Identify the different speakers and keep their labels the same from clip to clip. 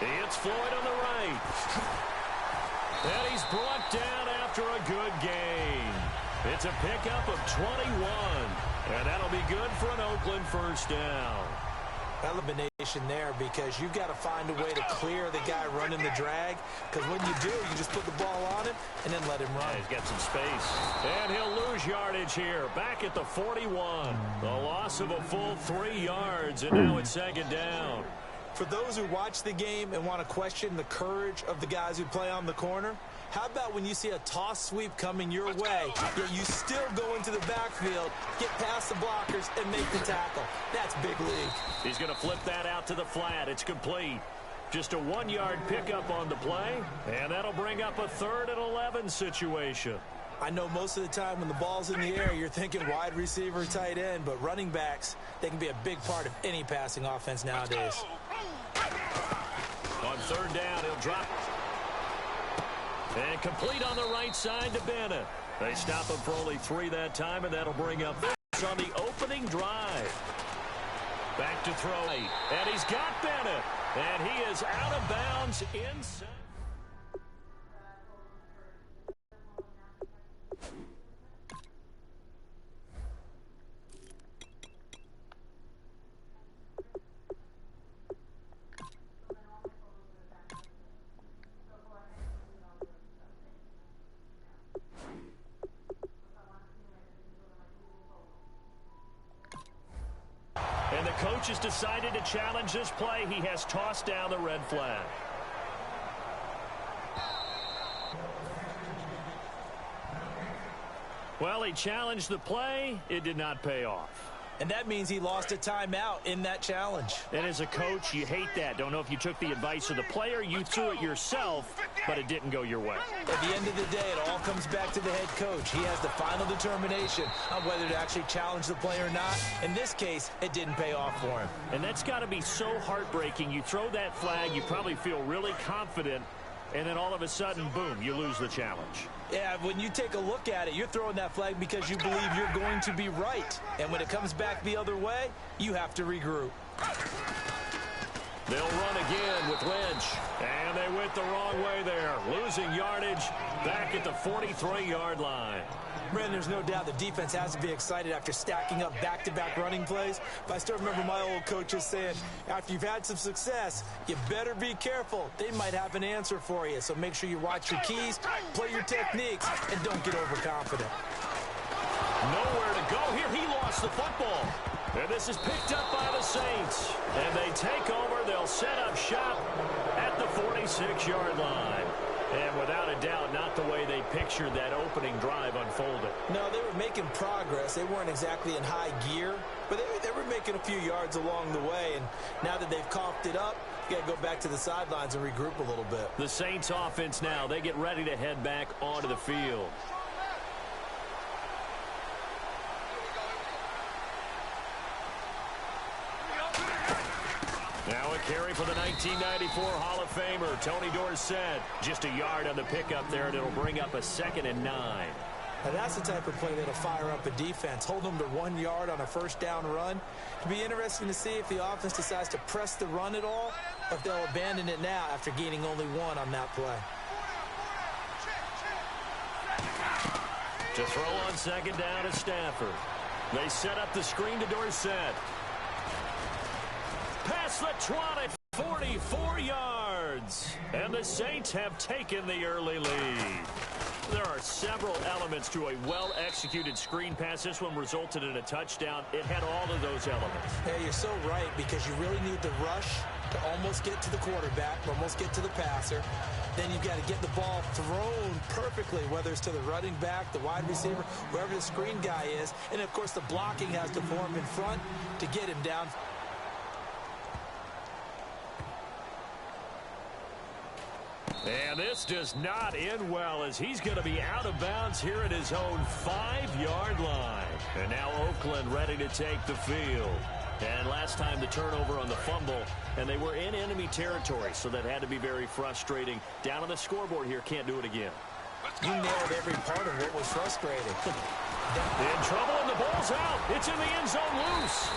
Speaker 1: It's Floyd on the right. And he's brought down after a good gain. It's a pickup of 21. And that'll be good for an Oakland first down.
Speaker 2: Elimination there because you've got to find a way to clear the guy running the drag, because when you do, you just put the ball on him and then let him run.
Speaker 1: Yeah, he's got some space. And he'll lose yardage here. Back at the 41. The loss of a full 3 yards, and now it's second down.
Speaker 2: For those who watch the game and want to question the courage of the guys who play on the corner, how about when you see a toss sweep coming your way, yet you still go into the backfield, get past the blockers, and make the tackle? That's big league.
Speaker 1: He's going to flip that out to the flat. It's complete. Just a 1-yard pickup on the play, and that'll bring up a 3rd and 11 situation.
Speaker 2: I know most of the time when the ball's in the air, you're thinking wide receiver, tight end, but running backs, they can be a big part of any passing offense nowadays.
Speaker 1: On 3rd down, he'll drop. And complete on the right side to Bennett. They stop him for only 3 that time, and that'll bring up this on the opening drive. Back to throw. And he's got Bennett. And he is out of bounds inside. And the coach has decided to challenge this play. He has tossed down the red flag. Well, he challenged the play. It did not pay off.
Speaker 2: And that means he lost a timeout in that challenge.
Speaker 1: And as a coach, you hate that. Don't know if you took the advice of the player. You threw it yourself, but it didn't go your way.
Speaker 2: At the end of the day, it all comes back to the head coach. He has the final determination on whether to actually challenge the play or not. In this case, it didn't pay off for him.
Speaker 1: And that's got to be so heartbreaking. You throw that flag, you probably feel really confident, and then all of a sudden, boom, you lose the challenge.
Speaker 2: Yeah, when you take a look at it, you're throwing that flag because you believe you're going to be right. And when it comes back the other way, you have to regroup.
Speaker 1: They'll run again with Lynch. And they went the wrong way there. Losing yardage back at the 43-yard line.
Speaker 2: Brandon, there's no doubt the defense has to be excited after stacking up back-to-back running plays. But I still remember my old coaches saying, after you've had some success, you better be careful. They might have an answer for you. So make sure you watch your keys, play your techniques, and don't get overconfident.
Speaker 1: Nowhere to go here. He lost the football. And this is picked up by the Saints. And they take over. They'll set up shop at the 46-yard line. And without a doubt, not the way they pictured that opening drive unfolded.
Speaker 2: No, they were making progress. They weren't exactly in high gear, but they were making a few yards along the way. And now that they've coughed it up, you got to go back to the sidelines and regroup a little bit.
Speaker 1: The Saints offense now, they get ready to head back onto the field. Now a carry for the 1994 Hall of Famer, Tony Dorsett. Just a yard on the pickup there, and it'll bring up a 2nd and 9.
Speaker 2: Now that's the type of play that'll fire up a defense. Hold them to 1 yard on a first down run. It'll be interesting to see if the offense decides to press the run at all, or if they'll abandon it now after gaining only 1 on that play.
Speaker 1: To throw on 2nd down to Stafford. They set up the screen to Dorsett. Past the 20, 44 yards. And the Saints have taken the early lead. There are several elements to a well-executed screen pass. This one resulted in a touchdown. It had all of those elements.
Speaker 2: Yeah, you're so right, because you really need the rush to almost get to the quarterback, almost get to the passer. Then you've got to get the ball thrown perfectly, whether it's to the running back, the wide receiver, wherever the screen guy is. And, of course, the blocking has to form in front to get him down.
Speaker 1: And this does not end well, as he's going to be out of bounds here at his own 5-yard line. And now Oakland ready to take the field. And last time the turnover on the fumble, and they were in enemy territory, so that had to be very frustrating. Down on the scoreboard here, can't do it again.
Speaker 2: You nailed every part of what was frustrating.
Speaker 1: In trouble, and the ball's out. It's in the end zone loose.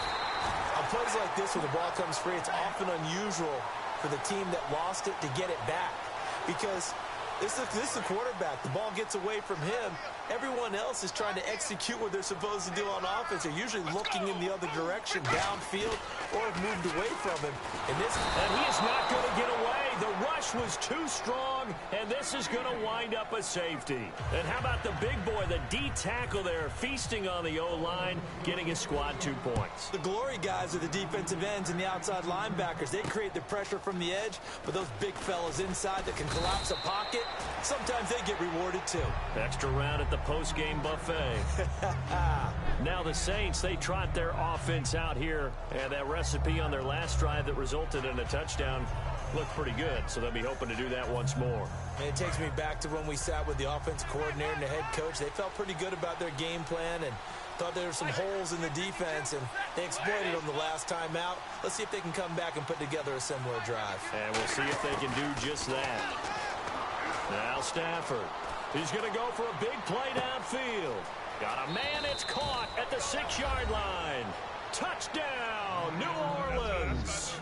Speaker 2: On plays like this where the ball comes free, it's often unusual for the team that lost it to get it back. Because this is the quarterback. The ball gets away from him. Everyone else is trying to execute what they're supposed to do on offense. They're usually looking in the other direction, downfield, or have moved away from him. And
Speaker 1: he is not going to get away. The rush was too strong, and this is going to wind up a safety. And how about the big boy, the D tackle there, feasting on the O-line, getting his squad 2 points.
Speaker 2: The glory guys are the defensive ends and the outside linebackers. They create the pressure from the edge, but those big fellas inside that can collapse a pocket, sometimes they get rewarded too.
Speaker 1: Extra round at the post-game buffet. Now the Saints, they trot their offense out here, and that recipe on their last drive that resulted in a touchdown looked pretty good, so they'll be hoping to do that once more.
Speaker 2: And it takes me back to when we sat with the offensive coordinator and the head coach. They felt pretty good about their game plan and thought there were some holes in the defense, and they exploited them the last time out. Let's see if they can come back and put together a similar drive.
Speaker 1: And we'll see if they can do just that. Now Stafford. He's going to go for a big play downfield. Got a man, it's caught at the 6-yard line. Touchdown, New Orleans.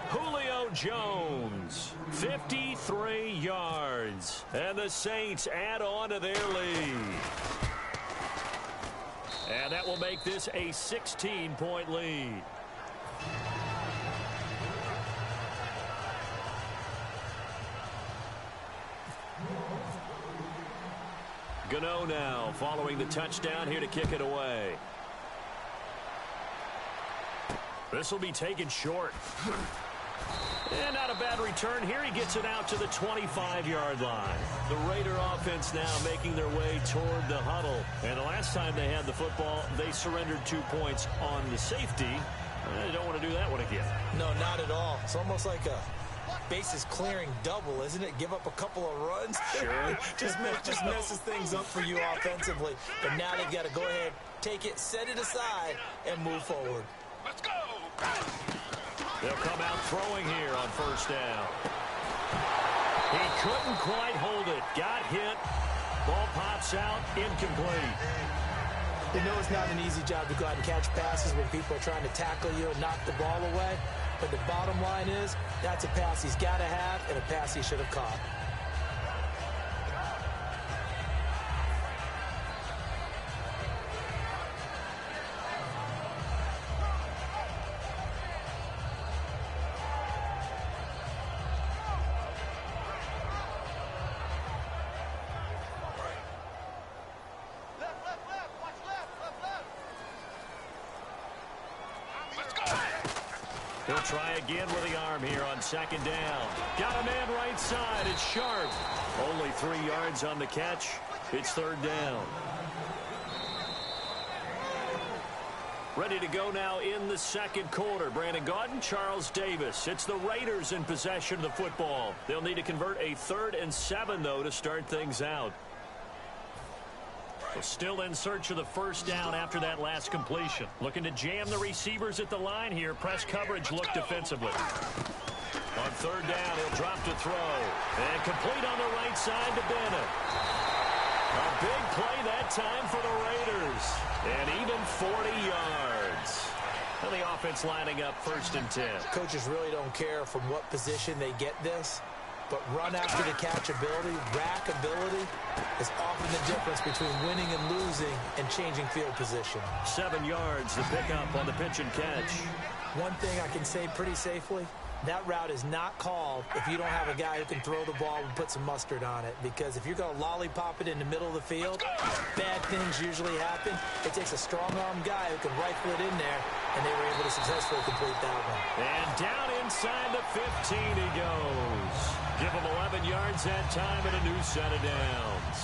Speaker 1: Julio Jones, 53 yards. And the Saints add on to their lead. And that will make this a 16-point lead. Gano now following the touchdown here to kick it away. This will be taken short. And not a bad return here. He gets it out to the 25-yard line. The Raider offense now making their way toward the huddle. And the last time they had the football, they surrendered 2 points on the safety. They don't want to do that one again.
Speaker 2: No, not at all. It's almost like a bases clearing double, isn't it? Give up a couple of runs.
Speaker 1: Sure.
Speaker 2: just messes things up for you offensively. But now they've got to go ahead, take it, set it aside, and move forward.
Speaker 3: Let's go!
Speaker 1: They'll come out throwing here on first down. He couldn't quite hold it. Got hit. Ball pops out. Incomplete.
Speaker 2: You know it's not an easy job to go out and catch passes when people are trying to tackle you and knock the ball away. But the bottom line is, that's a pass he's got to have and a pass he should have caught.
Speaker 1: He'll try again with the arm here on second down. Got a man right side. It's Sharp. Only 3 yards on the catch. It's third down. Ready to go now in the second quarter. Brandon Gaudin, Charles Davis. It's the Raiders in possession of the football. They'll need to convert a 3rd and 7, though, to start things out. Still in search of the first down after that last completion. Looking to jam the receivers at the line here. Press coverage look defensively. On third down, he'll drop to throw. And complete on the right side to Bennett. A big play that time for the Raiders. And even 40 yards. And the offense lining up 1st and 10.
Speaker 2: Coaches really don't care from what position they get this. But run after the catch ability, rack ability, is often the difference between winning and losing and changing field position.
Speaker 1: 7 yards to pick up on the pitch and catch.
Speaker 2: One thing I can say pretty safely, that route is not called if you don't have a guy who can throw the ball and put some mustard on it. Because if you're going to lollipop it in the middle of the field, bad things usually happen. It takes a strong-arm guy who can rifle it in there, and they were able to successfully complete that one.
Speaker 1: And down inside the 15 he goes. Give him 11 yards that time and a new set of downs.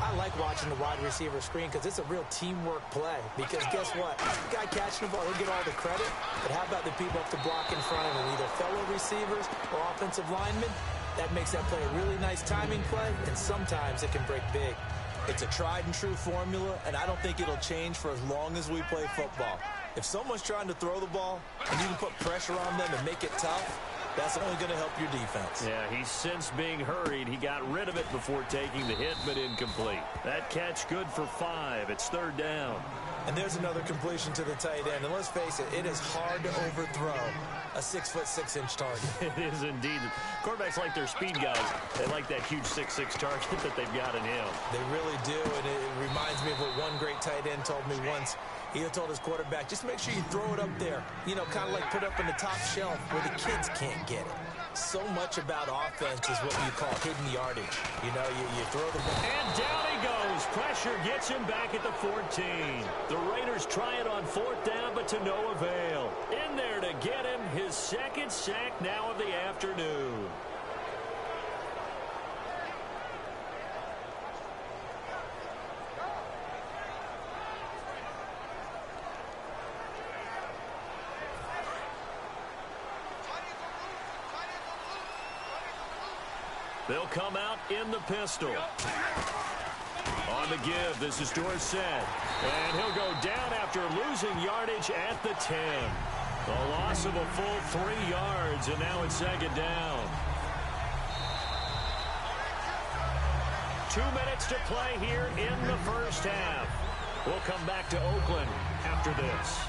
Speaker 2: I like watching the wide receiver screen because it's a real teamwork play. Because guess what? The guy catching the ball, he'll get all the credit. But how about the people up to block in front of him, either fellow receivers or offensive linemen? That makes that play a really nice timing play, and sometimes it can break big. It's a tried and true formula, and I don't think it'll change for as long as we play football. If someone's trying to throw the ball and you can put pressure on them and make it tough, that's only going to help your defense.
Speaker 1: Yeah, he's since being hurried. He got rid of it before taking the hit, but incomplete. That catch good for 5. It's third down.
Speaker 2: And there's another completion to the tight end. And let's face it, it is hard to overthrow a 6'6" target.
Speaker 1: It is indeed. Quarterbacks like their speed guys. They like that huge 6'6" target that they've got in him.
Speaker 2: They really do, and it reminds me of what one great tight end told me once. He told his quarterback, just make sure you throw it up there. You know, kind of like put it up in the top shelf where the kids can't get it. So much about offense is what you call hidden yardage. You know, you throw the ball.
Speaker 1: And down he goes. Pressure gets him back at the 14. The Raiders try it on 4th down, but to no avail. In there to get him his second sack now of the afternoon. They'll come out in the pistol. On the give, this is Dorsett. And he'll go down after losing yardage at the 10. A loss of a full 3 yards, and now it's 2nd down. 2 minutes to play here in the first half. We'll come back to Oakland after this.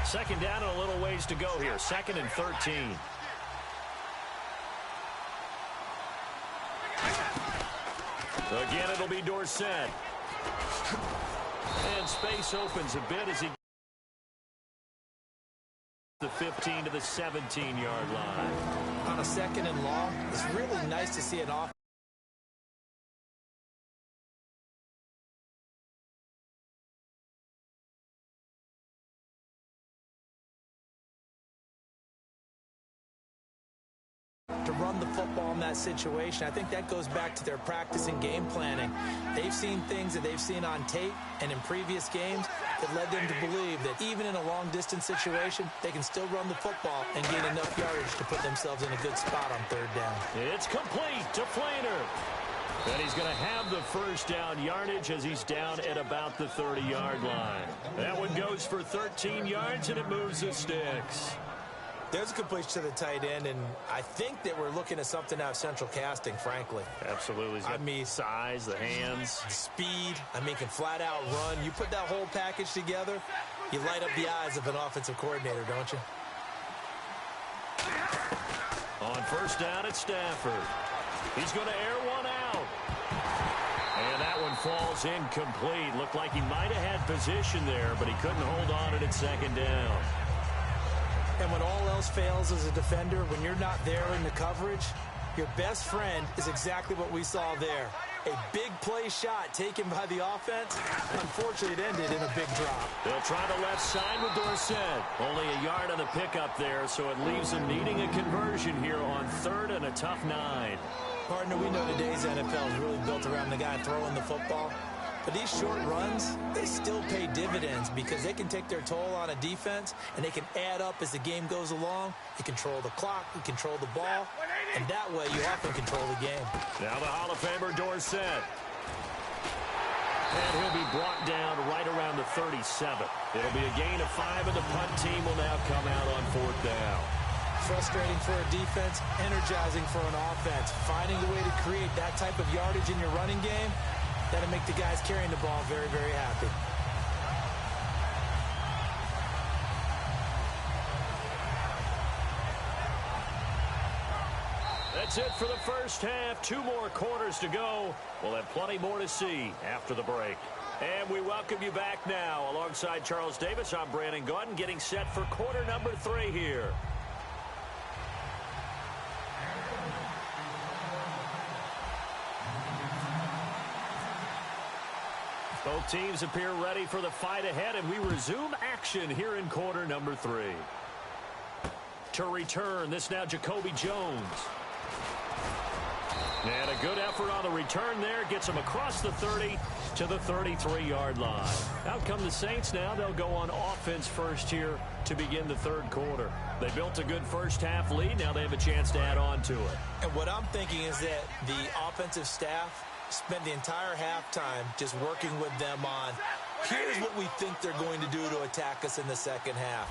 Speaker 1: Second down and a little ways to go here. 2nd and 13. Again, it'll be Dorsett. And space opens a bit as he the 15 to the 17-yard line.
Speaker 2: On a 2nd and long, it's really nice to see an offense to run the football in that situation. I think that goes back to their practice and game planning. They've seen things that they've seen on tape and in previous games that led them to believe that even in a long-distance situation, they can still run the football and gain enough yardage to put themselves in a good spot on 3rd down.
Speaker 1: It's complete to Flainer. And he's going to have the first down yardage as he's down at about the 30-yard line. That one goes for 13 yards, and it moves the sticks.
Speaker 2: There's a completion to the tight end, and I think that we're looking at something out of Central Casting, frankly.
Speaker 1: Absolutely. I mean, size, the hands.
Speaker 2: The speed. I mean, can flat out run. You put that whole package together, you light up the eyes of an offensive coordinator, don't you?
Speaker 1: On 1st down, it's Stafford. He's going to air one out. And that one falls incomplete. Looked like he might have had position there, but he couldn't hold on it at 2nd down.
Speaker 2: And when all else fails as a defender, when you're not there in the coverage, your best friend is exactly what we saw there. A big play shot taken by the offense. Unfortunately, it ended in a big drop.
Speaker 1: They'll try the left side with Dorsett. Only a yard on the pickup there, so it leaves them needing a conversion here on 3rd and a tough 9.
Speaker 2: Partner, we know today's NFL is really built around the guy throwing the football. But these short runs, they still pay dividends because they can take their toll on a defense, and they can add up as the game goes along. You control the clock, you control the ball, and that way you often control the game.
Speaker 1: Now the Hall of Famer Dorsett. And he'll be brought down right around the 37. It'll be a gain of 5, and the punt team will now come out on 4th down.
Speaker 2: Frustrating for a defense, energizing for an offense. Finding a way to create that type of yardage in your running game, that'll make the guys carrying the ball very, very happy.
Speaker 1: That's it for the first half. 2 more quarters to go. We'll have plenty more to see after the break. And we welcome you back now. Alongside Charles Davis, I'm Brandon Gaudin, getting set for quarter number 3 here. Both teams appear ready for the fight ahead, and we resume action here in quarter number 3. To return, this now Jacoby Jones. And a good effort on the return there. Gets him across the 30 to the 33-yard line. Out come the Saints now. They'll go on offense first here to begin the 3rd quarter. They built a good first half lead. Now they have a chance to add on to it.
Speaker 2: And what I'm thinking is that the offensive staff spent the entire halftime just working with them on Here's what we think they're going to do to attack us in the second half.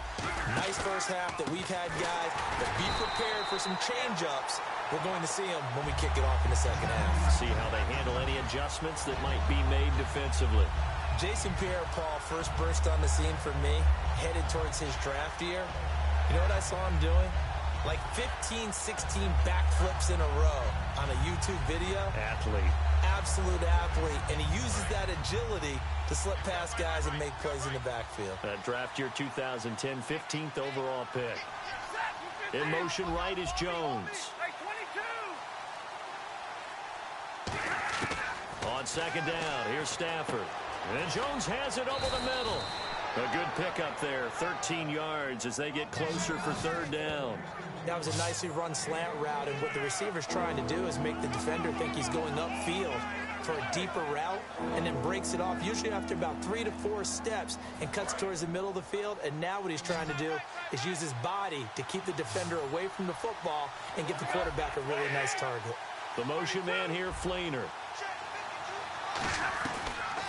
Speaker 2: Nice first half that we've had, guys, but be prepared for some change-ups. We're going to see them when we kick it off in the second half.
Speaker 1: See how they handle any adjustments that might be made defensively.
Speaker 2: Jason Pierre-Paul first burst on the scene for me, headed towards his draft year. You know what I saw him doing? Like 15, 16 backflips in a row on a YouTube video.
Speaker 1: Athlete.
Speaker 2: Absolute athlete, and he uses that agility to slip past guys and make plays in the backfield.
Speaker 1: Draft year 2010, 15th overall pick. In motion right is Jones. On second down, here's Stafford. And Jones has it over the middle. A good pickup there, 13 yards as they get closer for third down.
Speaker 2: That was a nicely run slant route, and what the receiver's trying to do is make the defender think he's going upfield for a deeper route, and then breaks it off, usually after about 3 to 4 steps, and cuts towards the middle of the field. And now what he's trying to do is use his body to keep the defender away from the football and give the quarterback a really nice target.
Speaker 1: The motion man here, Fleener.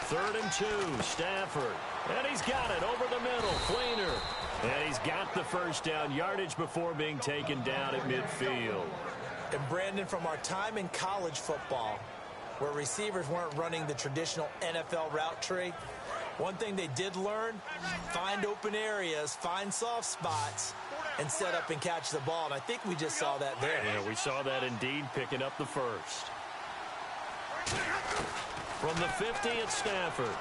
Speaker 1: 3rd and 2, Stafford. And he's got it over the middle, Fleener. And he's got the first down, yardage before being taken down at midfield.
Speaker 2: And Brandon, from our time in college football, where receivers weren't running the traditional NFL route tree, one thing they did learn, find open areas, find soft spots, and set up and catch the ball. And I think we just saw that there.
Speaker 1: Yeah, we saw that indeed, picking up the first. From the 50 at Stafford.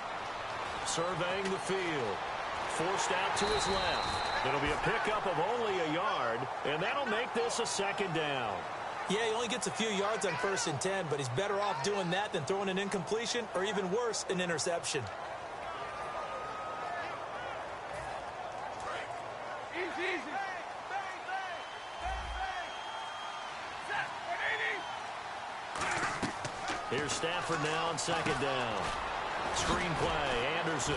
Speaker 1: Surveying the field. Forced out to his left. It'll be a pickup of only a yard, and that'll make this a second down.
Speaker 2: Yeah, he only gets a few yards on 1st and 10, but he's better off doing that than throwing an incompletion, or even worse, an interception.
Speaker 1: Here's Stafford now on second down. Screenplay, Anderson.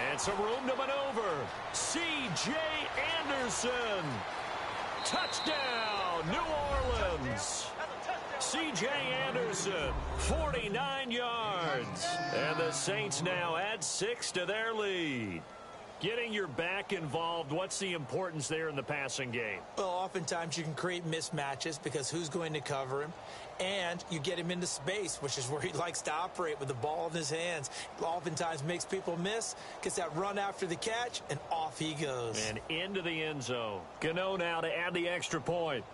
Speaker 1: And some room to maneuver. C.J. Anderson. Touchdown, New Orleans. C.J. Anderson, 49 yards. And the Saints now add 6 to their lead. Getting your back involved, what's the importance there in the passing game?
Speaker 2: Well, oftentimes you can create mismatches because who's going to cover him? And you get him into space, which is where he likes to operate with the ball in his hands. Oftentimes makes people miss, gets that run after the catch, and off he goes.
Speaker 1: And into the end zone. Gano now to add the extra point.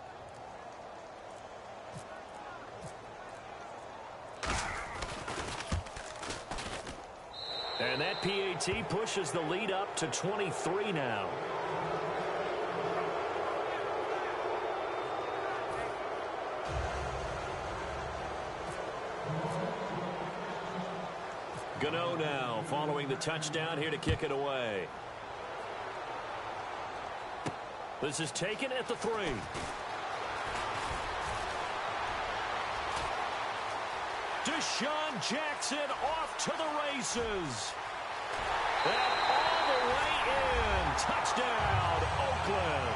Speaker 1: And that PAT pushes the lead up to 23 now. Gano now following the touchdown here to kick it away. This is taken at the 3. Deshaun Jackson off to the races. And all the way in. Touchdown, Oakland.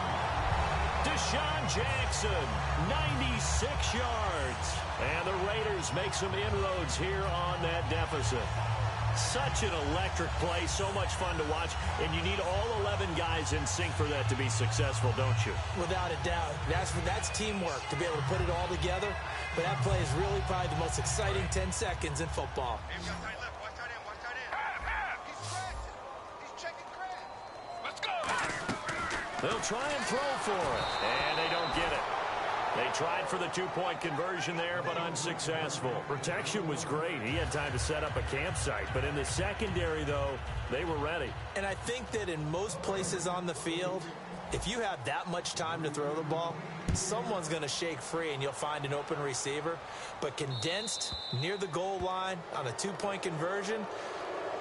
Speaker 1: Deshaun Jackson, 96 yards. And the Raiders make some inroads here on that deficit. Such an electric play, so much fun to watch, and you need all 11 guys in sync for that to be successful, don't you?
Speaker 2: Without a doubt. That's teamwork, to be able to put it all together. But that play is really probably the most exciting 10 seconds in football.
Speaker 3: Let's go!
Speaker 1: They'll try and throw for it, and they don't get it. They tried for the 2-point conversion there, but unsuccessful. Protection was great. He had time to set up a campsite. But in the secondary, though, they were ready.
Speaker 2: And I think that in most places on the field, if you have that much time to throw the ball, someone's going to shake free and you'll find an open receiver. But condensed near the goal line on a 2-point conversion,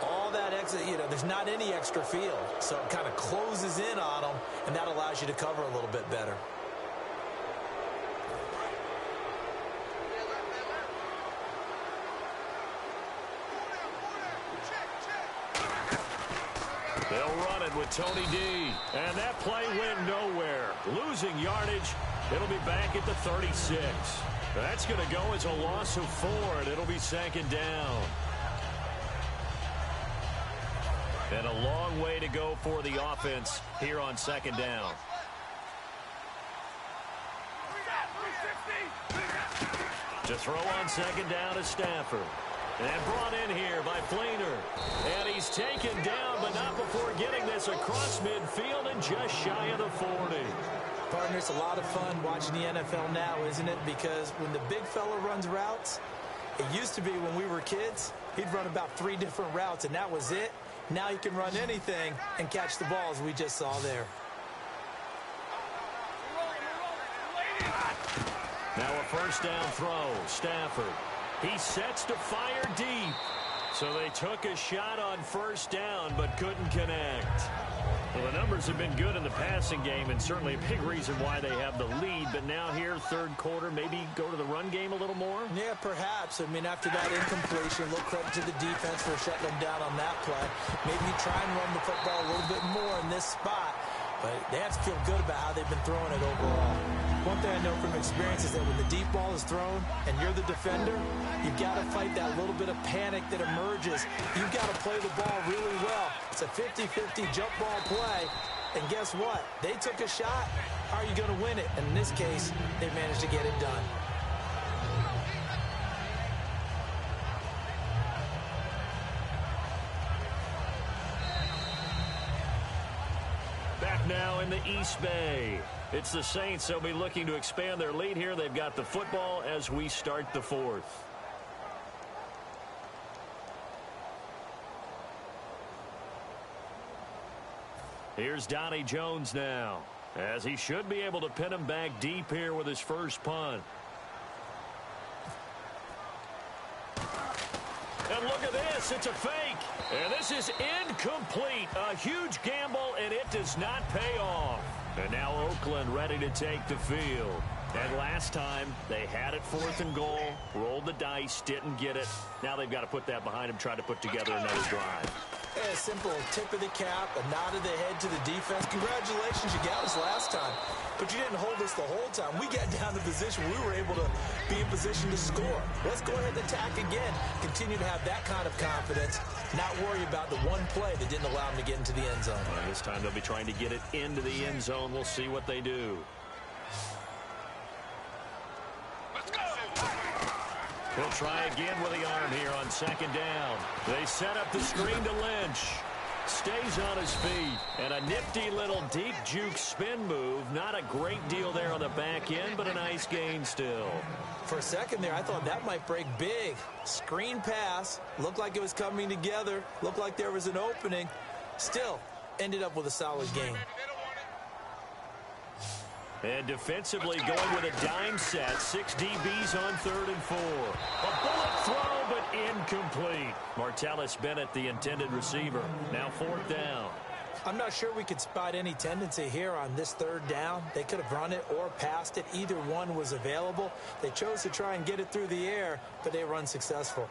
Speaker 2: all that extra, there's not any extra field. So it kind of closes in on them, and that allows you to cover a little bit better.
Speaker 1: They'll run it with Tony D. And that play went nowhere. Losing yardage. It'll be back at the 36. That's going to go as a loss of 4, and it'll be second down. And a long way to go for the offense here on second down. To throw on second down is Stafford. And brought in here by Fleener. And he's taken down, but not before getting this across midfield and just shy of the 40.
Speaker 2: Partner, it's a lot of fun watching the NFL now, isn't it? Because when the big fella runs routes, it used to be when we were kids, he'd run about 3 different routes, and that was it. Now he can run anything and catch the ball, as we just saw there.
Speaker 1: Now a first down throw. Stafford. He sets to fire deep. So they took a shot on first down but couldn't connect. Well, the numbers have been good in the passing game and certainly a big reason why they have the lead. But now here, third quarter, maybe go to the run game a little more?
Speaker 2: Yeah, perhaps. I mean, after that incompletion, a little credit to the defense for shutting them down on that play. Maybe try and run the football a little bit more in this spot. But they have to feel good about how they've been throwing it overall. One thing I know from experience is that when the deep ball is thrown and you're the defender, you've got to fight that little bit of panic that emerges. You've got to play the ball really well. It's a 50-50 jump ball play. And guess what? They took a shot. How are you going to win it? And in this case, they managed to get it done.
Speaker 1: Back now in the East Bay. It's the Saints. They'll be looking to expand their lead here. They've got the football as we start the fourth. Here's Donnie Jones now, as he should be able to pin him back deep here with his first punt. And look at this. It's a fake. And this is incomplete. A huge gamble, and it does not pay off. And now Oakland ready to take the field. And last time, they had it 4th and goal, rolled the dice, didn't get it. Now they've got to put that behind them, try to put together another drive.
Speaker 2: A simple tip of the cap, a nod of the head to the defense. Congratulations, you got us last time. But you didn't hold us the whole time. We got down to position. We were able to be in position to score. Let's go ahead and attack again. Continue to have that kind of confidence. Not worry about the one play that didn't allow them to get into the end zone.
Speaker 1: And this time they'll be trying to get it into the end zone. We'll see what they do. He'll try again with the arm here on second down. They set up the screen to Lynch. Stays on his feet. And a nifty little deep juke spin move. Not a great deal there on the back end, but a nice gain still.
Speaker 2: For a second there, I thought that might break big. Screen pass. Looked like it was coming together. Looked like there was an opening. Still, ended up with a solid gain.
Speaker 1: And defensively going with a dime set. 6 DBs on 3rd and 4. A bullet throw, but incomplete. Martellus Bennett, the intended receiver. Now 4th down.
Speaker 2: I'm not sure we could spot any tendency here on this 3rd down. They could have run it or passed it. Either one was available. They chose to try and get it through the air, but they were unsuccessful.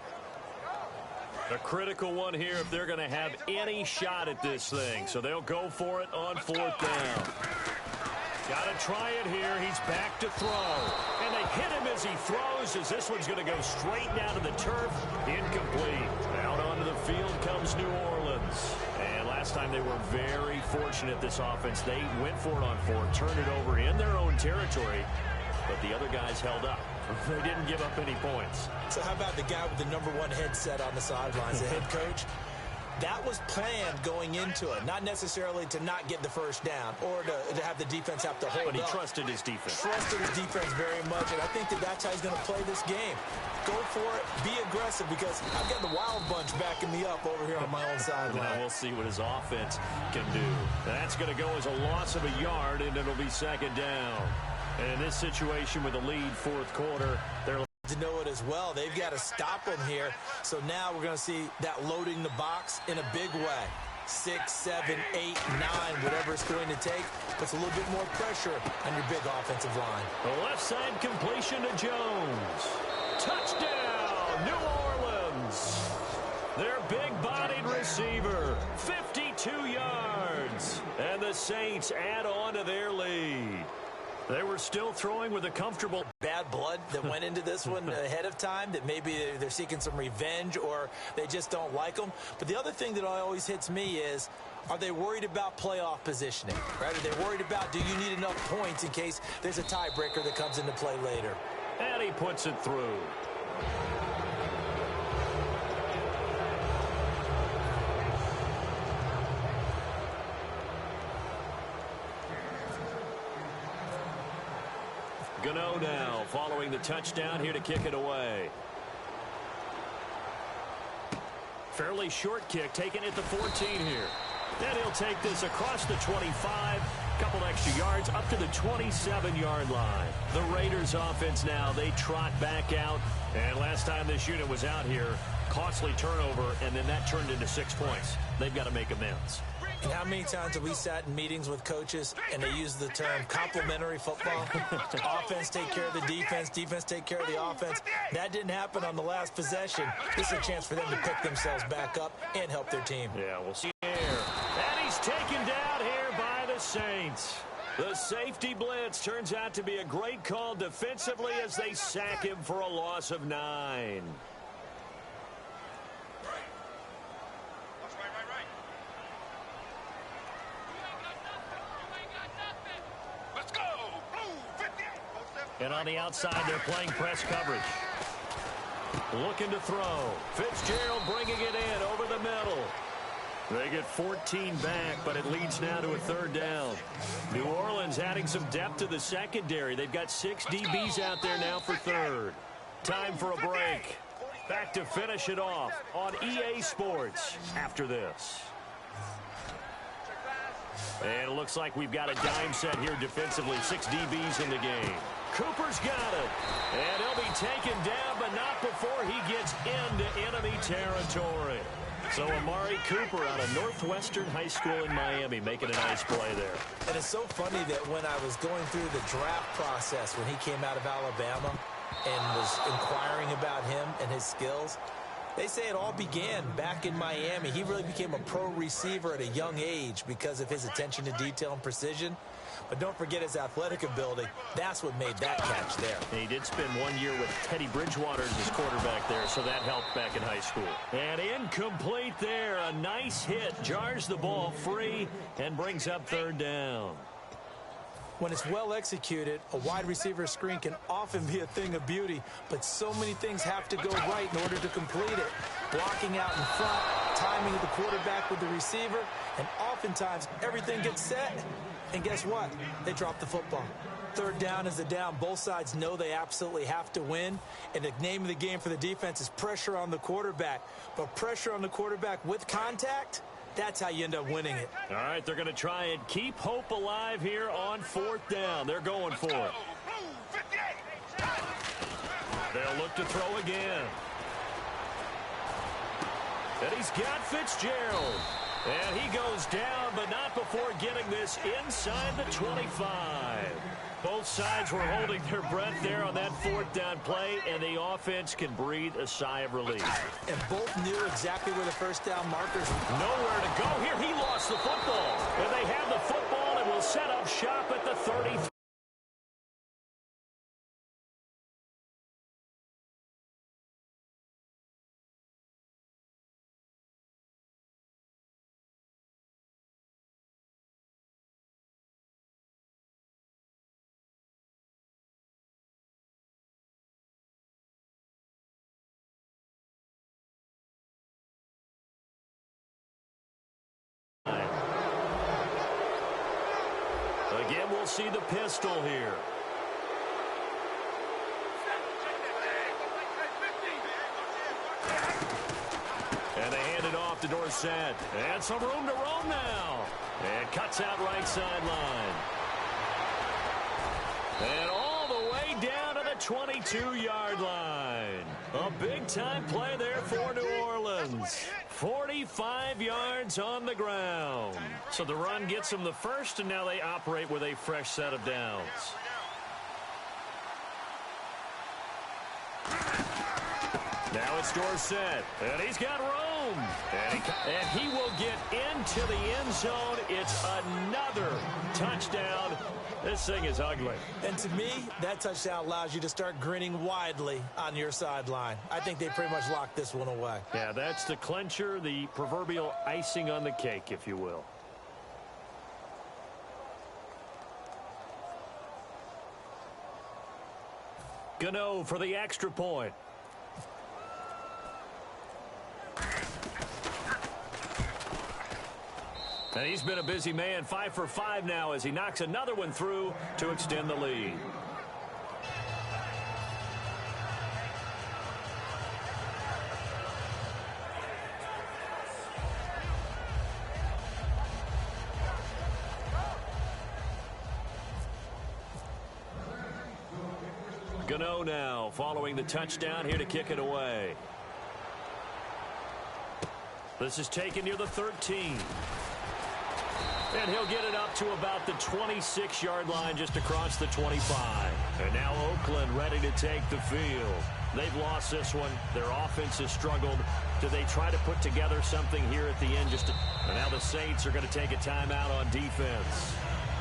Speaker 1: A critical one here if they're going to have any shot at this thing. So they'll go for it on 4th down. Got to try it here. He's back to throw. And they hit him as he throws, as this one's going to go straight down to the turf. Incomplete. Out onto the field comes New Orleans. And last time they were very fortunate, this offense. They went for it on 4th, turned it over in their own territory. But the other guys held up. They didn't give up any points.
Speaker 2: So how about the guy with the #1 headset on the sidelines, the head coach? That was planned going into it, not necessarily to not get the first down or to have the defense have to hold up.
Speaker 1: But he trusted his defense.
Speaker 2: Trusted his defense very much, and I think that's how he's going to play this game. Go for it, be aggressive, because I've got the wild bunch backing me up over here on my own sideline.
Speaker 1: Now we'll see what his offense can do. That's going to go as a loss of a yard, and it'll be 2nd down. And in this situation with the lead 4th quarter, they're
Speaker 2: to know it as well. They've got to stop them here. So now we're going to see that loading the box in a big way. 6, 7, 8, 9, whatever it's going to take. Puts a little bit more pressure on your big offensive line.
Speaker 1: The left side completion to Jones. Touchdown, New Orleans. Their big-bodied receiver, 52 yards. And the Saints add on to their lead. They were still throwing with a comfortable
Speaker 2: bad blood that went into this one ahead of time, that maybe they're seeking some revenge or they just don't like them. But the other thing that always hits me is, are they worried about playoff positioning? Right? Are they worried about, do you need enough points in case there's a tiebreaker that comes into play later?
Speaker 1: And he puts it through. Gano now following the touchdown here to kick it away. Fairly short kick taken at the 14 here. Then he'll take this across the 25, couple extra yards up to the 27-yard line. The Raiders offense now, they trot back out. And last time this unit was out here, costly turnover, and then that turned into 6 points. They've got to make amends.
Speaker 2: And how many times have we sat in meetings with coaches and they use the term complementary football? Offense take care of the defense, defense take care of the offense. That didn't happen on the last possession. This is a chance for them to pick themselves back up and help their team.
Speaker 1: Yeah, we'll see here. And he's taken down here by the Saints. The safety blitz turns out to be a great call defensively as they sack him for a loss of 9. And on the outside, they're playing press coverage. Looking to throw. Fitzgerald bringing it in over the middle. They get 14 back, but it leads now to a 3rd down. New Orleans adding some depth to the secondary. They've got 6 DBs out there now for 3rd. Time for a break. Back to finish it off on EA Sports after this. And it looks like we've got a dime set here defensively. 6 DBs in the game. Cooper's got it. And he'll be taken down, but not before he gets into enemy territory. So Amari Cooper out of Northwestern High School in Miami making a nice play there.
Speaker 2: And it's so funny that when I was going through the draft process when he came out of Alabama and was inquiring about him and his skills, they say it all began back in Miami. He really became a pro receiver at a young age because of his attention to detail and precision. But don't forget his athletic ability. That's what made that catch there.
Speaker 1: And he did spend 1 year with Teddy Bridgewater as his quarterback there, so that helped back in high school. And incomplete there. A nice hit. Jars the ball free and brings up 3rd down.
Speaker 2: When it's well executed, a wide receiver screen can often be a thing of beauty, but so many things have to go right in order to complete it. Blocking out in front, timing of the quarterback with the receiver, and oftentimes everything gets set, and guess what? They drop the football. 3rd down is the down. Both sides know they absolutely have to win, and the name of the game for the defense is pressure on the quarterback. But pressure on the quarterback with contact, that's how you end up winning it.
Speaker 1: All right, they're going to try and keep hope alive here on 4th down. They're going for it. They'll look to throw again. And he's got Fitzgerald. And he goes down, but not before getting this inside the 25. Both sides were holding their breath there on that 4th down play, and the offense can breathe a sigh of relief.
Speaker 2: And both knew exactly where the 1st down markers were.
Speaker 1: Nowhere to go here. He lost the football. And they have the football and will set up shop at the 33. Again, we'll see the pistol here. And they hand it off to Dorsett. And some room to roam now. And cuts out right sideline. And all the way down to the 22-yard line. A big-time play there for New Orleans. 45 yards on the ground. So the run gets them the first, and now they operate with a fresh set of downs. Now it's Dorsett, and he's got room. boom. And he will get into the end zone. It's another touchdown. This thing is ugly.
Speaker 2: And to me, that touchdown allows you to start grinning widely on your sideline. I think they pretty much locked this one away.
Speaker 1: Yeah, that's the clincher, the proverbial icing on the cake, if you will. Gano for the extra point. And he's been a busy man, 5 for 5 now as he knocks another one through to extend the lead. Gano now following the touchdown here to kick it away. This is taken near the 13. And he'll get it up to about the 26-yard line just across the 25. And now Oakland ready to take the field. They've lost this one. Their offense has struggled. Do they try to put together something here at the end? And now the Saints are going to take a timeout on defense.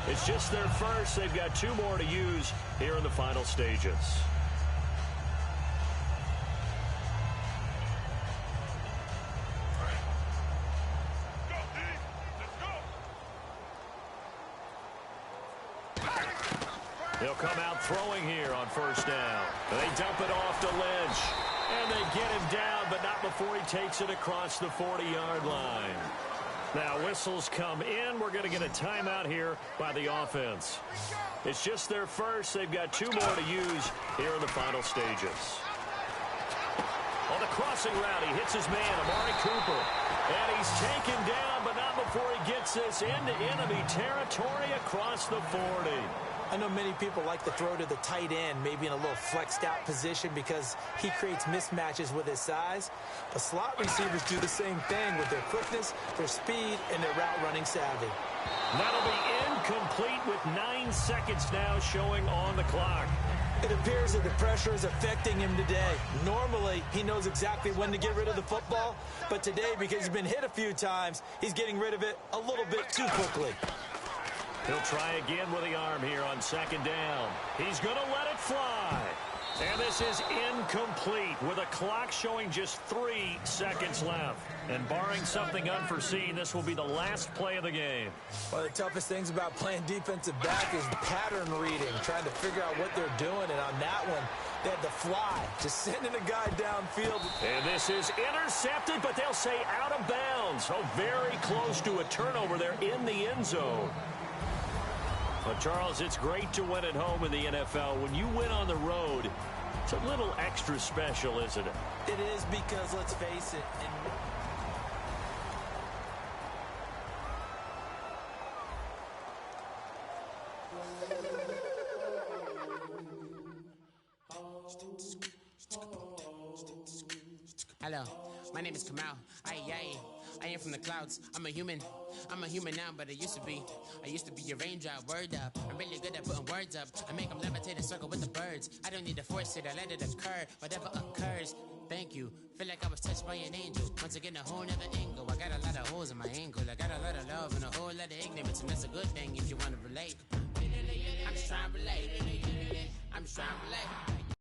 Speaker 1: It's just their first. They've got 2 more to use here in the final stages. He'll come out throwing here on first down. They dump it off to Lynch. And they get him down, but not before he takes it across the 40-yard line. Now whistles come in. We're going to get a timeout here by the offense. It's just their first. They've got 2 more to use here in the final stages. On the crossing route, he hits his man, Amari Cooper. And he's taken down, but not before he gets this into enemy territory across the 40.
Speaker 2: I know many people like to throw to the tight end, maybe in a little flexed out position because he creates mismatches with his size. But slot receivers do the same thing with their quickness, their speed, and their route running savvy.
Speaker 1: That'll be incomplete with 9 seconds now showing on the clock.
Speaker 2: It appears that the pressure is affecting him today. Normally, he knows exactly when to get rid of the football, but today, because he's been hit a few times, he's getting rid of it a little bit too quickly.
Speaker 1: He'll try again with the arm here on second down. He's going to let it fly. And this is incomplete with a clock showing just 3 seconds left. And barring something unforeseen, this will be the last play of the game.
Speaker 2: One of the toughest things about playing defensive back is pattern reading, trying to figure out what they're doing. And on that one, they had to fly, just sending a guy downfield.
Speaker 1: And this is intercepted, but they'll say out of bounds. Oh, very close to a turnover there in the end zone. Well, Charles, it's great to win at home in the NFL. When you win on the road, it's a little extra special, isn't it?
Speaker 2: It is because, let's face it,
Speaker 3: Hello, my name is Kamal. I am from the clouds. I'm a human now, but I used to be a raindrop. Word up, I'm really good at putting words up. I make them levitate and circle with the birds. I don't need to force it, I let it occur. Whatever occurs, thank you. Feel like I was touched by an angel. Once again, a whole nother angle. I got a lot of holes in my ankle. I got a lot of love and a whole lot of ignorance, and that's a good thing if you want to relate. I'm just trying to relate. I'm just trying to relate.